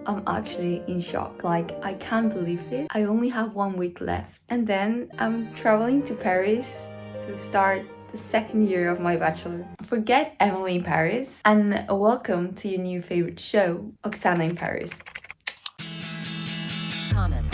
I'm actually in shock. Like, I can't believe this. I only have 1 week left. And then I'm traveling to Paris to start the second year of my bachelor. Forget Emily in Paris and welcome to your new favorite show, Oxana in Paris. Thomas.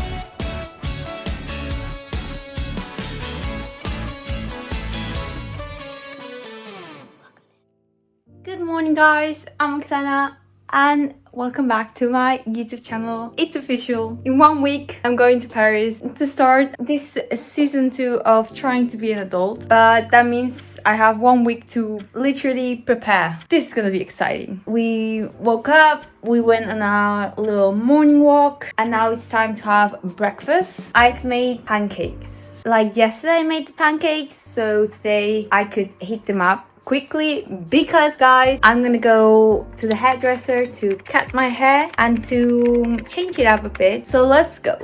Good morning guys, I'm Oxana and welcome back to my YouTube channel. It's official. In 1 week I'm going to Paris to start this season 2 of trying to be an adult, but that means I have 1 week to literally prepare. This is gonna be exciting. We woke up, we went on a little morning walk, and now it's time to have breakfast. I've made pancakes. Like yesterday I made the pancakes, so today I could heat them up quickly because guys, I'm gonna go to the hairdresser to cut my hair and to change it up a bit. So let's go,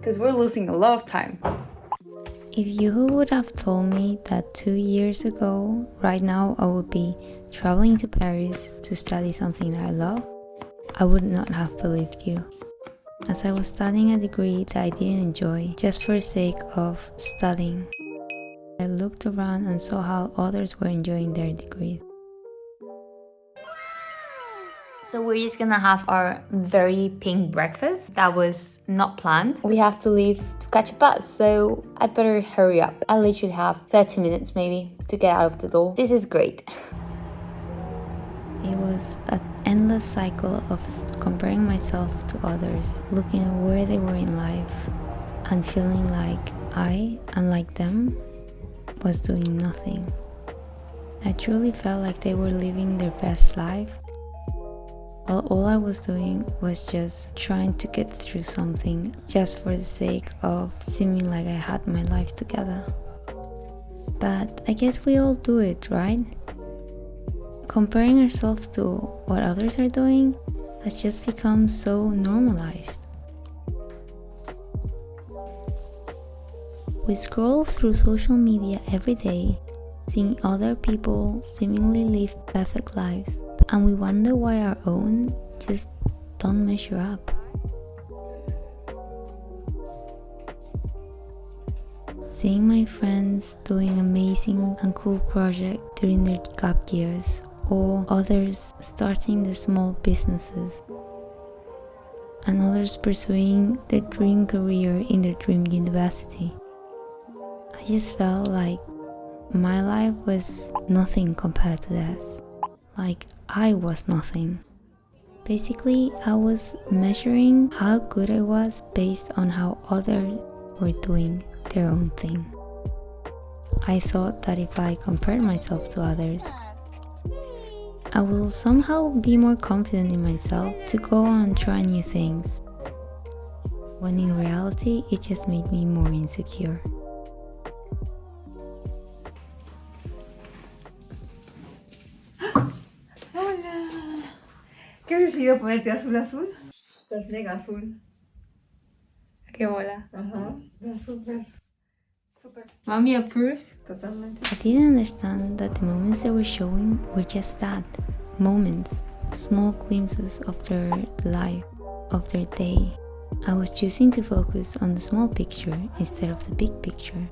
because we're losing a lot of time. If you would have told me that 2 years ago, right now I would be traveling to Paris to study something that I love, I would not have believed you. As I was studying a degree that I didn't enjoy just for the sake of studying. I looked around and saw how others were enjoying their degrees. So we're just gonna have our very pink breakfast. That was not planned. We have to leave to catch a bus, so I better hurry up. I literally have 30 minutes maybe to get out of the door. This is great. It was an endless cycle of comparing myself to others, looking at where they were in life, and feeling like I, unlike them, was doing nothing. I truly felt like they were living their best life, while all I was doing was just trying to get through something just for the sake of seeming like I had my life together. But I guess we all do it, right? Comparing ourselves to what others are doing has just become so normalized. We scroll through social media every day, seeing other people seemingly live perfect lives, and we wonder why our own just don't measure up. Seeing my friends doing amazing and cool projects during their gap years, or others starting their small businesses, and others pursuing their dream career in their dream university. I just felt like my life was nothing compared to theirs. Like I was nothing. Basically, I was measuring how good I was based on how others were doing their own thing. I thought that if I compared myself to others, I will somehow be more confident in myself to go on and try new things. When in reality, it just made me more insecure. ¿Qué has decidido ponerte azul azul? Estás mega azul. Qué bola. Ajá. Está súper. Súper. Mommy approves. Totalmente. I didn't understand that the moments they were showing were just that. Moments. Small glimpses of their life, of their day. I was choosing to focus on the small picture instead of the big picture.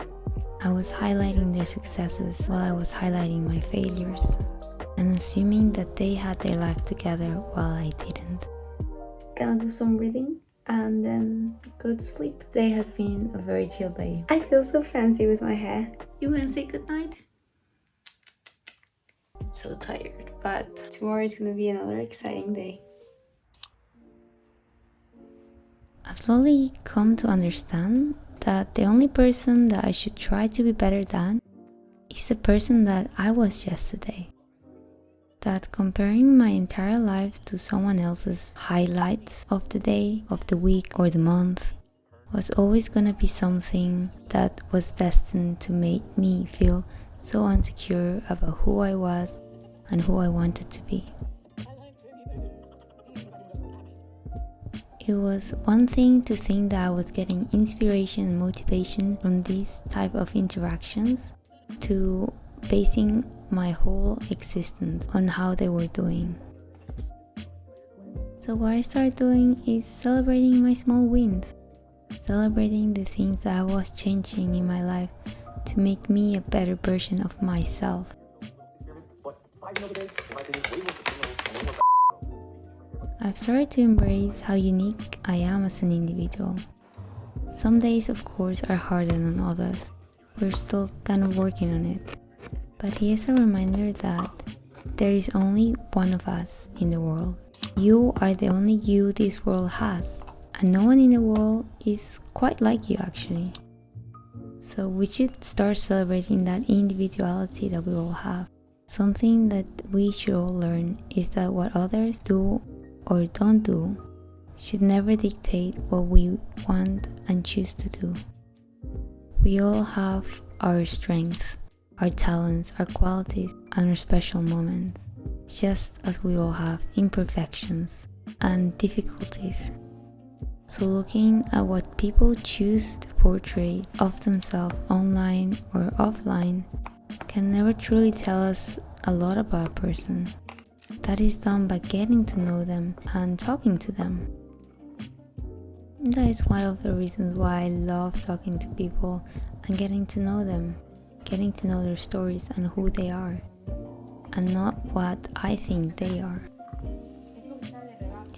I was highlighting their successes while I was highlighting my failures, and assuming that they had their life together while I didn't. Gonna do some reading and then go to sleep. Today has been a very chill day. I feel so fancy with my hair. You wanna say goodnight? So tired, but tomorrow is gonna be another exciting day. I've slowly come to understand that the only person that I should try to be better than is the person that I was yesterday. That comparing my entire life to someone else's highlights of the day, of the week, or the month was always gonna be something that was destined to make me feel so insecure about who I was and who I wanted to be. It was one thing to think that I was getting inspiration and motivation from these type of interactions, to basing my whole existence on how they were doing. So what I started doing is celebrating my small wins, celebrating the things that I was changing in my life to make me a better version of myself. I've started to embrace how unique I am as an individual. Some days, of course, are harder than others. We're still kind of working on it. But here's a reminder that there is only one of us in the world. You are the only you this world has, and no one in the world is quite like you actually. So we should start celebrating that individuality that we all have. Something that we should all learn is that what others do or don't do should never dictate what we want and choose to do. We all have our strengths, our talents, our qualities, and our special moments, just as we all have imperfections and difficulties. So looking at what people choose to portray of themselves online or offline can never truly tell us a lot about a person. That is done by getting to know them and talking to them. That is one of the reasons why I love talking to people and getting to know them, getting to know their stories and who they are, and not what I think they are.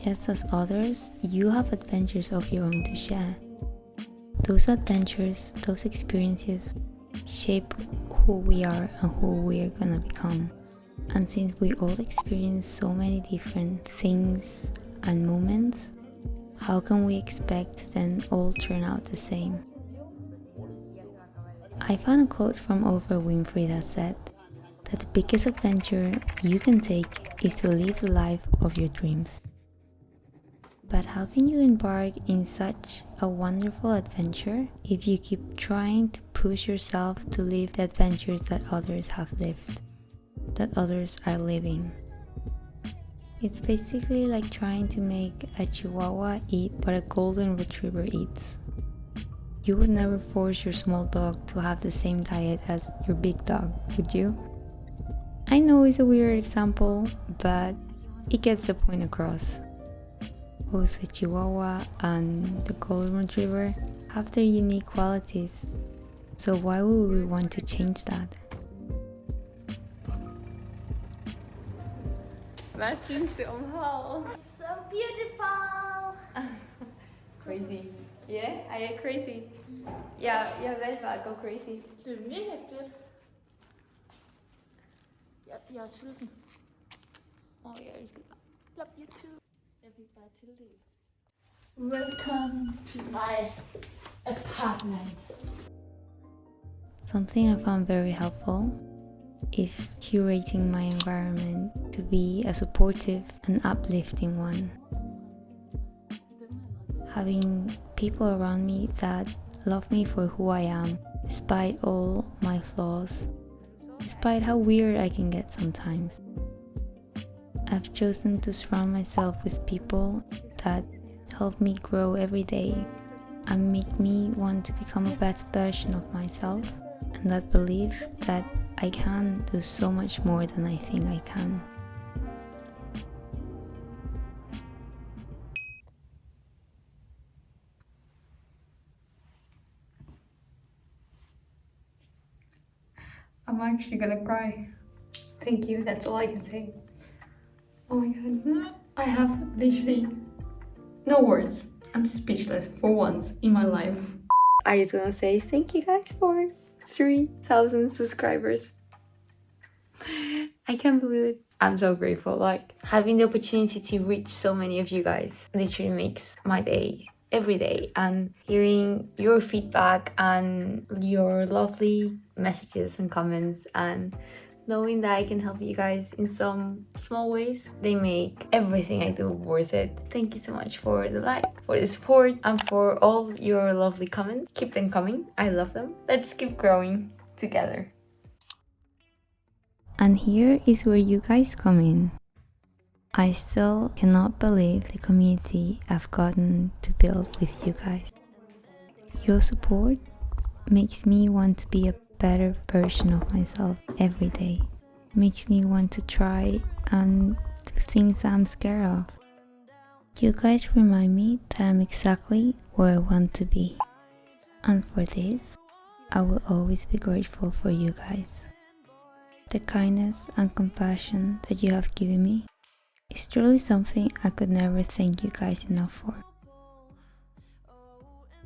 Just as others, you have adventures of your own to share. Those adventures, those experiences shape who we are and who we are gonna become. And since we all experience so many different things and moments, how can we expect to then all turn out the same? I found a quote from Oprah Winfrey that said that the biggest adventure you can take is to live the life of your dreams. But how can you embark in such a wonderful adventure if you keep trying to push yourself to live the adventures that others have lived, that others are living? It's basically like trying to make a chihuahua eat what a golden retriever eats. You would never force your small dog to have the same diet as your big dog, would you? I know it's a weird example, but it gets the point across. Both the Chihuahua and the Golden Retriever have their unique qualities, so why would we want to change that? Was findest du am Haar? It's so beautiful. Crazy. Yeah, I get crazy. Ja, vel bare go crazy. Det er mega fedt. Jeg er sulten. Jeg elsker dig. Love you too. Jeg fik bare tildelt. Welcome to my apartment. Something I found very helpful is curating my environment to be a supportive and uplifting one. Having people around me that love me for who I am, despite all my flaws, despite how weird I can get sometimes. I've chosen to surround myself with people that help me grow every day and make me want to become a better version of myself, and that believe that I can do so much more than I think I can. I'm actually gonna cry. Thank you, that's all I can say. Oh my god, I have literally no words. I'm speechless for once in my life. I just wanna say thank you guys for 3,000 subscribers. I can't believe it. I'm so grateful. Like, having the opportunity to reach so many of you guys literally makes my day every day, and hearing your feedback and your lovely messages and comments and knowing that I can help you guys in some small ways, they make everything I do worth it. Thank you so much for the like, for the support, and for all your lovely comments. Keep them coming. I love them. Let's keep growing together. And here is where you guys come in. I still cannot believe the community I've gotten to build with you guys. Your support makes me want to be a better version of myself every day. Makes me want to try and do things I'm scared of. You guys remind me that I'm exactly where I want to be. And for this, I will always be grateful for you guys. The kindness and compassion that you have given me is truly something I could never thank you guys enough for.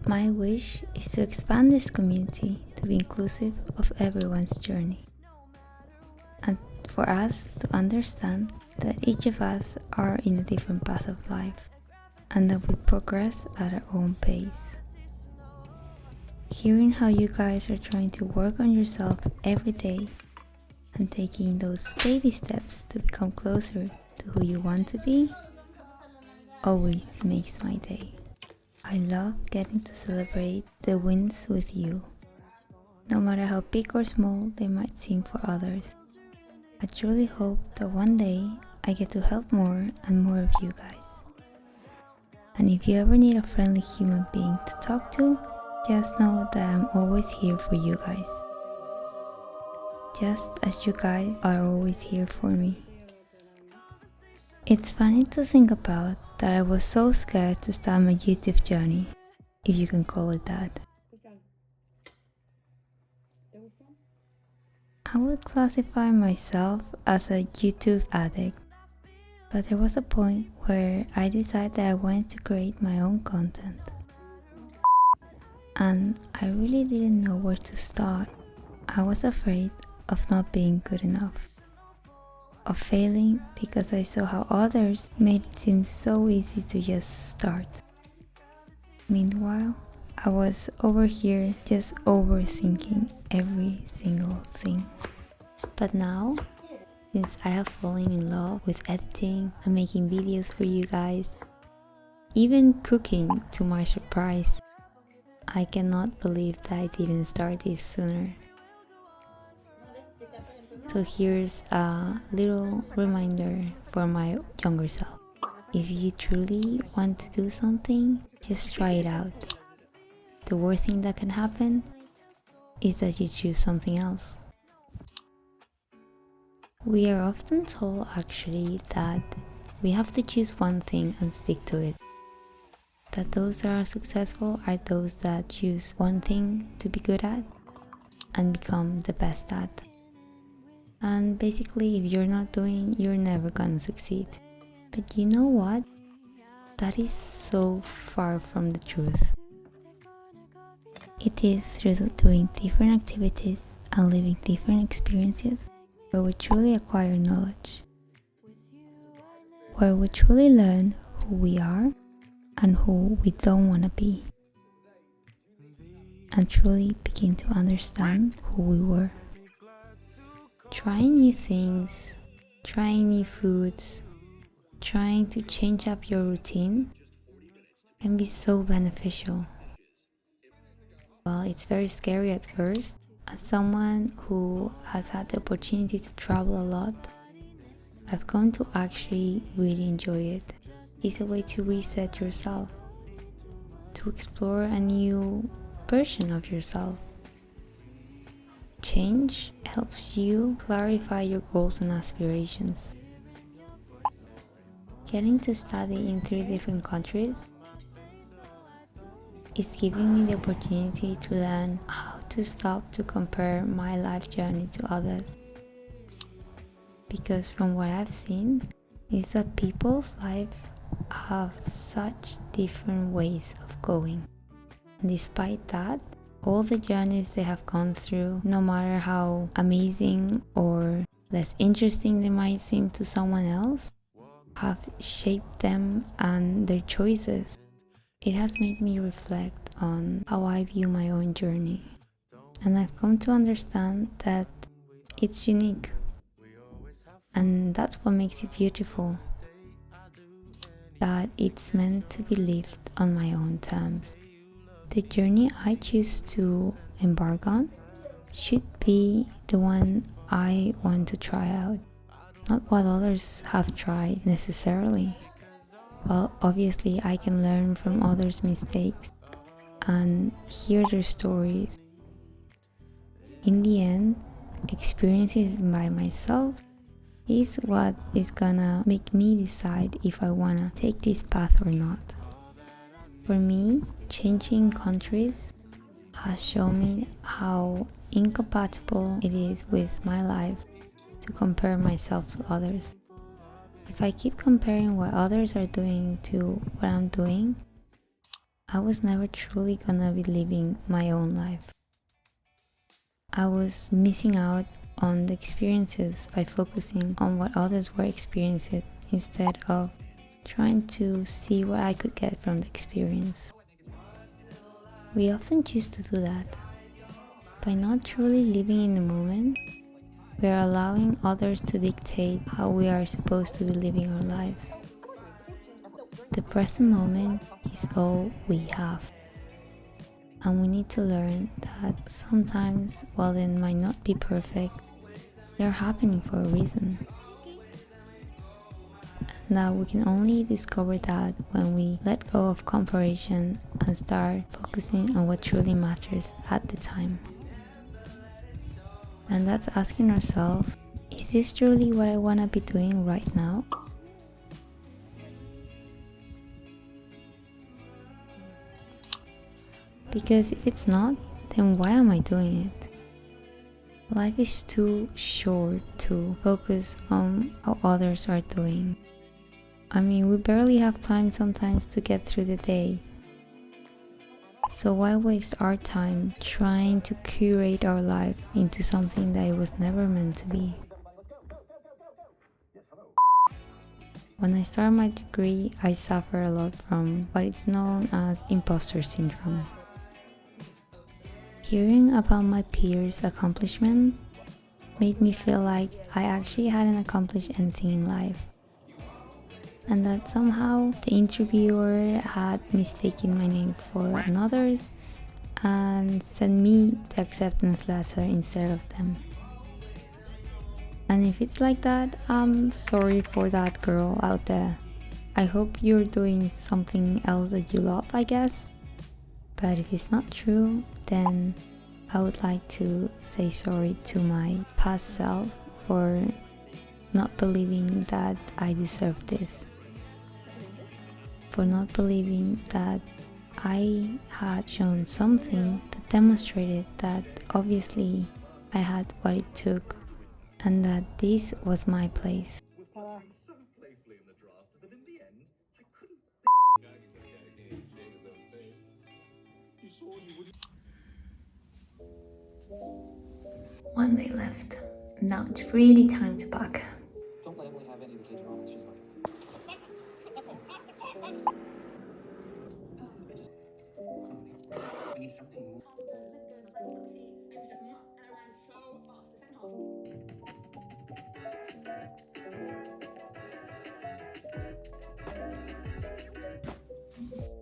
My wish is to expand this community to be inclusive of everyone's journey, and for us to understand that each of us are in a different path of life and that we progress at our own pace. Hearing how you guys are trying to work on yourself every day and taking those baby steps to become closer to who you want to be always makes my day. I love getting to celebrate the wins with you, no matter how big or small they might seem for others. I truly hope that one day I get to help more and more of you guys. And if you ever need a friendly human being to talk to, just know that I'm always here for you guys. Just as you guys are always here for me. It's funny to think about that I was so scared to start my YouTube journey, if you can call it that. I would classify myself as a YouTube addict, but there was a point where I decided that I wanted to create my own content. And I really didn't know where to start. I was afraid of not being good enough, of failing because I saw how others made it seem so easy to just start. Meanwhile, I was over here just overthinking every single thing. But now, since I have fallen in love with editing and making videos for you guys, even cooking to my surprise, I cannot believe that I didn't start this sooner. So here's a little reminder for my younger self. If you truly want to do something, just try it out. The worst thing that can happen is that you choose something else. We are often told actually that we have to choose one thing and stick to it. That those that are successful are those that choose one thing to be good at and become the best at. And basically, if you're not doing, you're never gonna succeed. But you know what? That is so far from the truth. It is through doing different activities and living different experiences where we truly acquire knowledge, where we truly learn who we are and who we don't want to be, and truly begin to understand who we were. Trying new things, trying new foods, trying to change up your routine can be so beneficial. Well, it's very scary at first. As someone who has had the opportunity to travel a lot, I've come to actually really enjoy it. It's a way to reset yourself, to explore a new version of yourself. Change helps you clarify your goals and aspirations. Getting to study in 3 different countries is giving me the opportunity to learn how to stop to compare my life journey to others. Because from what I've seen, is that people's life have such different ways of going. And despite that, all the journeys they have gone through, no matter how amazing or less interesting they might seem to someone else, have shaped them and their choices. It has made me reflect on how I view my own journey. And I've come to understand that it's unique. And that's what makes it beautiful. That it's meant to be lived on my own terms. The journey I choose to embark on should be the one I want to try out, not what others have tried necessarily. Well, obviously I can learn from others' mistakes and hear their stories. In the end, experiencing it by myself is what is gonna make me decide if I wanna take this path or not. For me, changing countries has shown me how incompatible it is with my life to compare myself to others. If I keep comparing what others are doing to what I'm doing, I was never truly gonna be living my own life. I was missing out on the experiences by focusing on what others were experiencing instead of trying to see what I could get from the experience. We often choose to do that. By not truly living in the moment, we are allowing others to dictate how we are supposed to be living our lives. The present moment is all we have. And we need to learn that sometimes, while they might not be perfect, they are happening for a reason. And that we can only discover that when we let go of comparison and start focusing on what truly matters at the time. And that's asking ourselves, is this truly what I want to be doing right now? Because if it's not, then why am I doing it? Life is too short to focus on how others are doing. I mean, we barely have time sometimes to get through the day. So why waste our time trying to curate our life into something that it was never meant to be? When I started my degree, I suffer a lot from what is known as imposter syndrome. Hearing about my peers' accomplishment made me feel like I actually hadn't accomplished anything in life, and that somehow the interviewer had mistaken my name for another's and sent me the acceptance letter instead of them. And if it's like that, I'm sorry for that girl out there. I hope you're doing something else that you love, I guess. But if it's not true, then I would like to say sorry to my past self for not believing that I deserved this. For not believing that I had shown something that demonstrated that obviously I had what it took and that this was my place. One day left. Now it's really time to pack. Don't let Emily have any vacation moments. She's like, I need something more.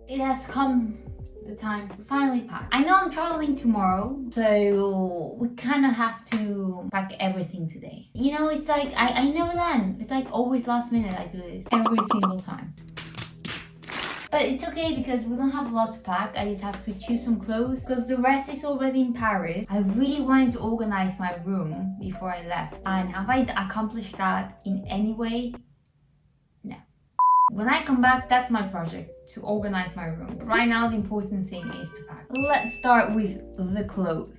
It has come the time to finally pack. I know I'm traveling tomorrow, so we kind of have to pack everything today. You know, it's like I never land. It's like always last minute I do this every single time. But it's okay because we don't have a lot to pack. I just have to choose some clothes because the rest is already in Paris. I really wanted to organize my room before I left. And have I accomplished that in any way? No. When I come back, that's my project, to organize my room. But right now, the important thing is to pack. Let's start with the clothes.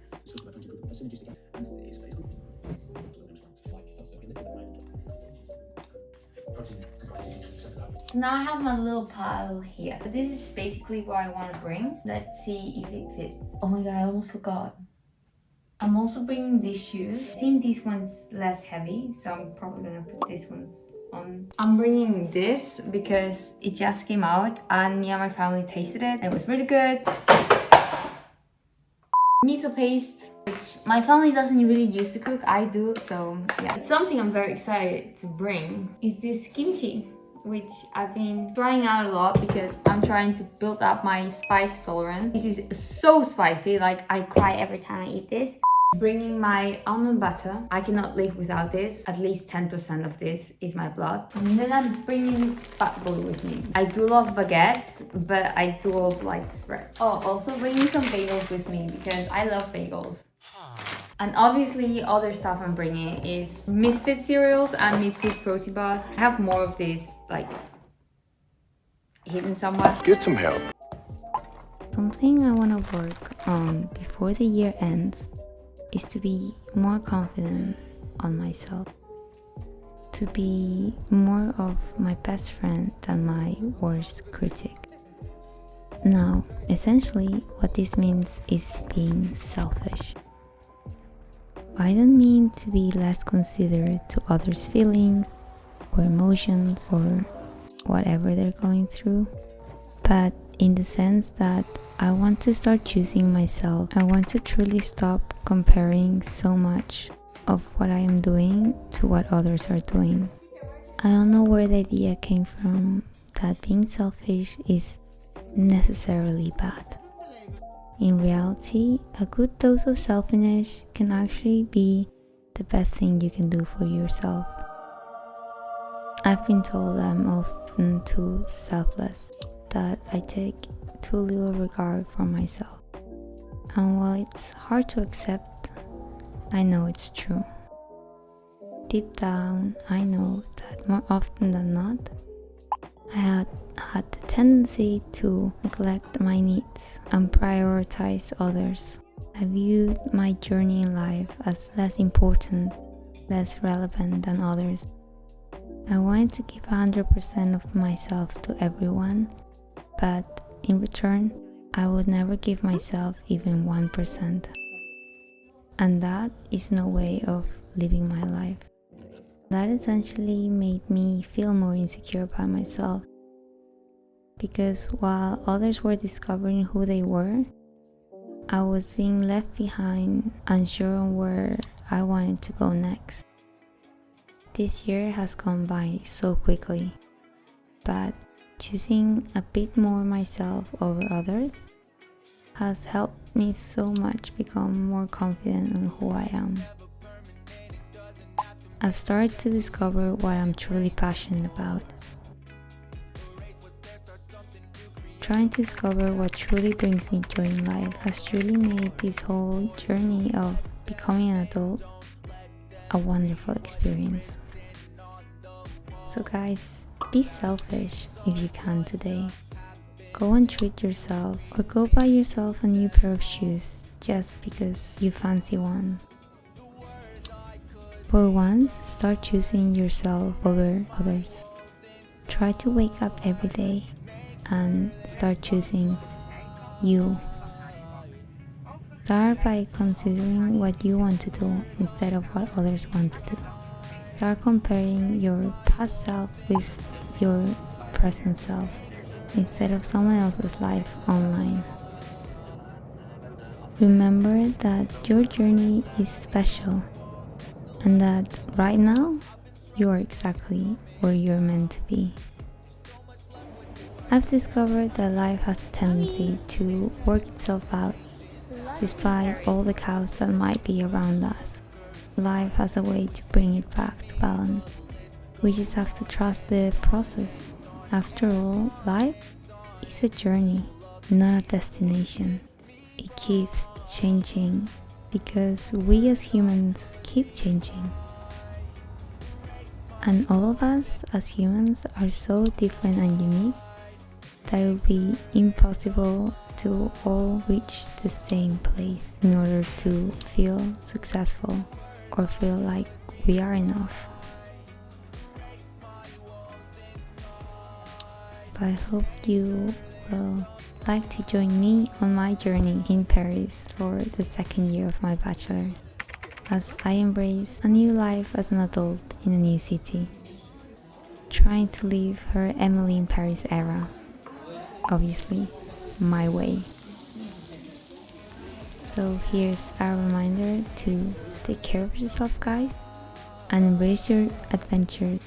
Now I have my little pile here. This is basically what I want to bring. Let's see if it fits. Oh my god, I almost forgot. I'm also bringing these shoes. I think this one's less heavy, so I'm probably gonna put this one's on. I'm bringing this because it just came out and me and my family tasted it. It was really good. Miso paste, which my family doesn't really use to cook. I do, so yeah. It's something I'm very excited to bring. Is this kimchi, which I've been trying out a lot because I'm trying to build up my spice tolerance. This is so spicy, like I cry every time I eat this. Bringing my almond butter. I cannot live without this. At least 10% of this is my blood. And then I'm bringing spatula with me. I do love baguettes, but I do also like this bread. Oh, also bringing some bagels with me because I love bagels. And obviously other stuff I'm bringing is Misfit cereals and Misfit protein bars. I have more of these like hidden somewhere. Get some help. Something I want to work on before the year ends is to be more confident on myself. To be more of my best friend than my worst critic. Now, essentially, what this means is being selfish. I don't mean to be less considerate to others' feelings or emotions or whatever they're going through, but in the sense that I want to start choosing myself. I want to truly stop comparing so much of what I am doing to what others are doing. I don't know where the idea came from that being selfish is necessarily bad. In reality, a good dose of selfishness can actually be the best thing you can do for yourself. I've been told I'm often too selfless, that I take too little regard for myself. And while it's hard to accept, I know it's true. Deep down, I know that more often than not, I had the tendency to neglect my needs and prioritize others. I viewed my journey in life as less important, less relevant than others. I wanted to give 100% of myself to everyone, but in return, I would never give myself even 1%. And that is no way of living my life. That essentially made me feel more insecure by myself. Because while others were discovering who they were, I was being left behind, unsure on where I wanted to go next. This year has gone by so quickly, but choosing a bit more myself over others has helped me so much become more confident in who I am. I've started to discover what I'm truly passionate about. Trying to discover what truly brings me joy in life has truly made this whole journey of becoming an adult a wonderful experience. So guys, be selfish if you can today. Go and treat yourself, or go buy yourself a new pair of shoes just because you fancy one. For once, start choosing yourself over others. Try to wake up every day and start choosing you. Start by considering what you want to do instead of what others want to do. Start comparing your past self with your present self instead of someone else's life online. Remember that your journey is special and that right now you are exactly where you're meant to be. I've discovered that life has a tendency to work itself out despite all the chaos that might be around us. Life has a way to bring it back to balance. We just have to trust the process. After all, life is a journey, not a destination. It keeps changing because we as humans keep changing. And all of us as humans are so different and unique that it would be impossible to all reach the same place in order to feel successful or feel like we are enough. But I hope you will like to join me on my journey in Paris for the second year of my bachelor, as I embrace a new life as an adult in a new city, trying to live her Emily in Paris era, obviously my way. So here's a reminder to take care of yourself, guys, and embrace your adventures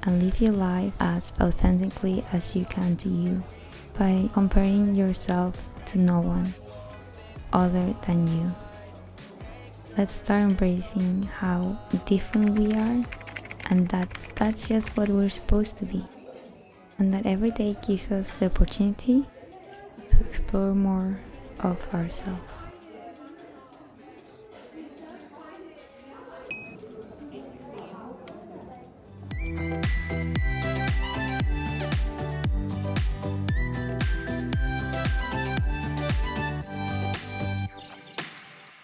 and live your life as authentically as you can to you, by comparing yourself to no one other than you. Let's start embracing how different we are, and that's just what we're supposed to be, and that every day gives us the opportunity to explore more of ourselves.